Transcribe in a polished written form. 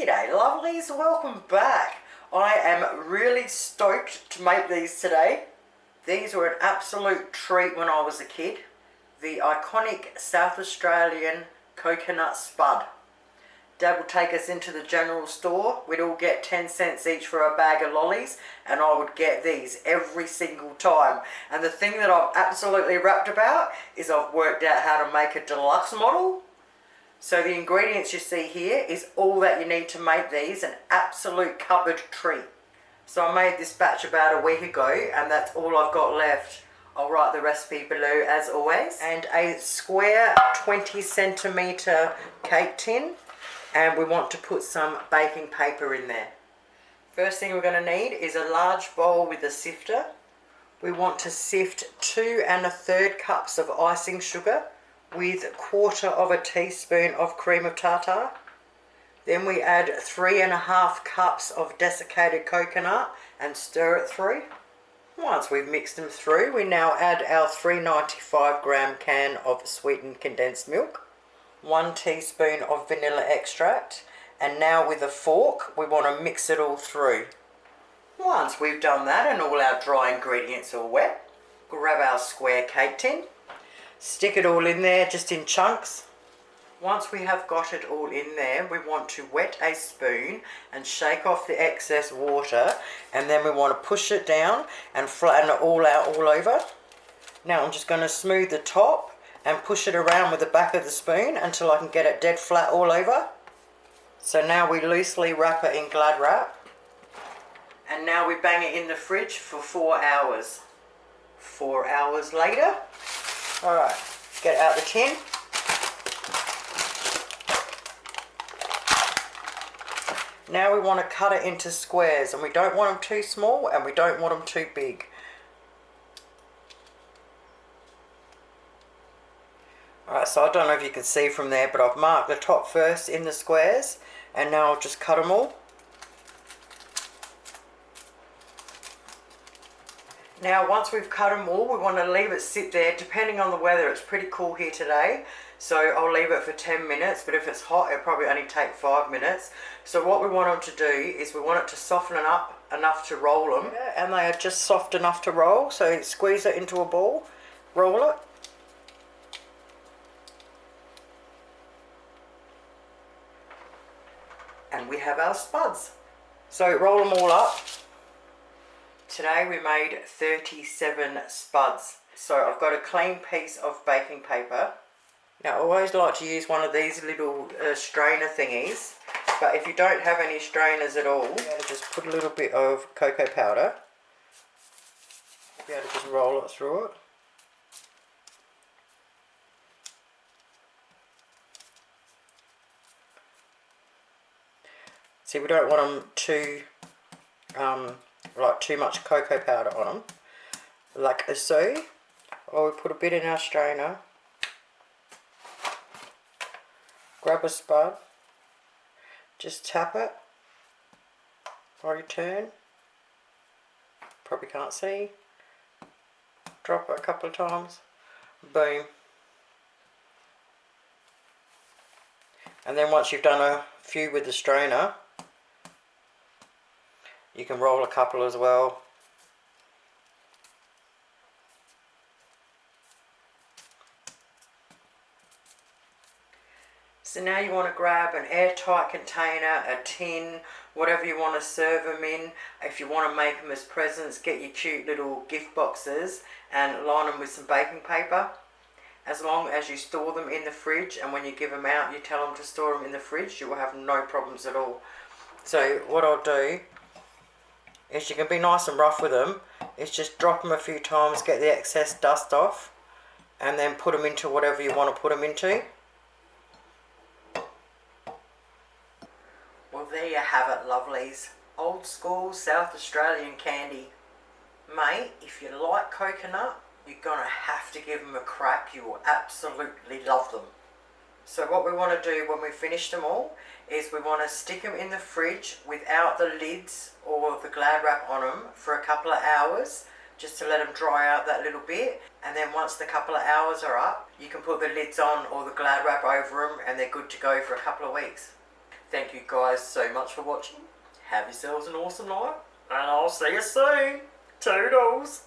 G'day lovelies, welcome back. I am really stoked to make these today. These were an absolute treat when I was a kid. The iconic South Australian coconut spud. Dad would take us into the general store. We'd all get 10 cents each for a bag of lollies, and I would get these every single time. And the thing that I've absolutely rapped about is I've worked out how to make a deluxe model. So the ingredients you see here is all that you need to make these an absolute cupboard treat. So I made this batch about a week ago, and that's all I've got left. I'll write the recipe below as always. And a square 20 centimetre cake tin, and we want to put some baking paper in there. First thing we're going to need is a large bowl with a sifter. We want to sift 2 1/3 cups of icing sugar with 1/4 teaspoon of cream of tartar. Then we add 3 1/2 cups of desiccated coconut and stir it through. Once we've mixed them through, we now add our 395 gram can of sweetened condensed milk, 1 teaspoon of vanilla extract, and now with a fork we want to mix it all through. Once we've done that and all our dry ingredients are wet, grab our square cake tin, stick it all in there just in chunks. Once we have got it all in there, we want to wet a spoon and shake off the excess water, and then we want to push it down and flatten it all out all over. Now I'm just going to smooth the top and push it around with the back of the spoon until I can get it dead flat all over. So now we loosely wrap it in Glad wrap, and now we bang it in the fridge for 4 hours. 4 hours later, alright, get out the tin. Now we want to cut it into squares, and we don't want them too small and we don't want them too big. Alright, so I don't know if you can see from there, but I've marked the top first in the squares, and now I'll just cut them all. Now once we've cut them all, we want to leave it sit there. Depending on the weather, it's pretty cool here today, so I'll leave it for 10 minutes, but if it's hot it'll probably only take 5 minutes. So what we want them to do is we want it to soften up enough to roll them, and they are just soft enough to roll, so squeeze it into a ball, roll it. And we have our spuds. So roll them all up. Today we made 37 spuds. So I've got a clean piece of baking paper. Now I always like to use one of these little strainer thingies, but if you don't have any strainers at all, just put a little bit of cocoa powder. Be able to just roll it through it. See, we don't want them too like too much cocoa powder on them, like so. Or we put a bit in our strainer, grab a spud, just tap it while you turn, probably can't see, drop it a couple of times, boom. And then once you've done a few with the strainer, you can roll a couple as well. So now you want to grab an airtight container, a tin, whatever you want to serve them in. If you want to make them as presents, get your cute little gift boxes and line them with some baking paper. As long as you store them in the fridge, and when you give them out you tell them to store them in the fridge, you will have no problems at all. So what I'll do is, you can be nice and rough with them, is just drop them a few times, get the excess dust off, and then put them into whatever you want to put them into. Well, there you have it lovelies, old school South Australian candy. Mate, if you like coconut, you're going to have to give them a crack. You will absolutely love them. So what we want to do when we finish them all is we want to stick them in the fridge without the lids or the Glad wrap on them for a couple of hours, just to let them dry out that little bit. And then once the couple of hours are up, you can put the lids on or the Glad wrap over them, and they're good to go for a couple of weeks. Thank you guys so much for watching. Have yourselves an awesome night, and I'll see you soon. Toodles!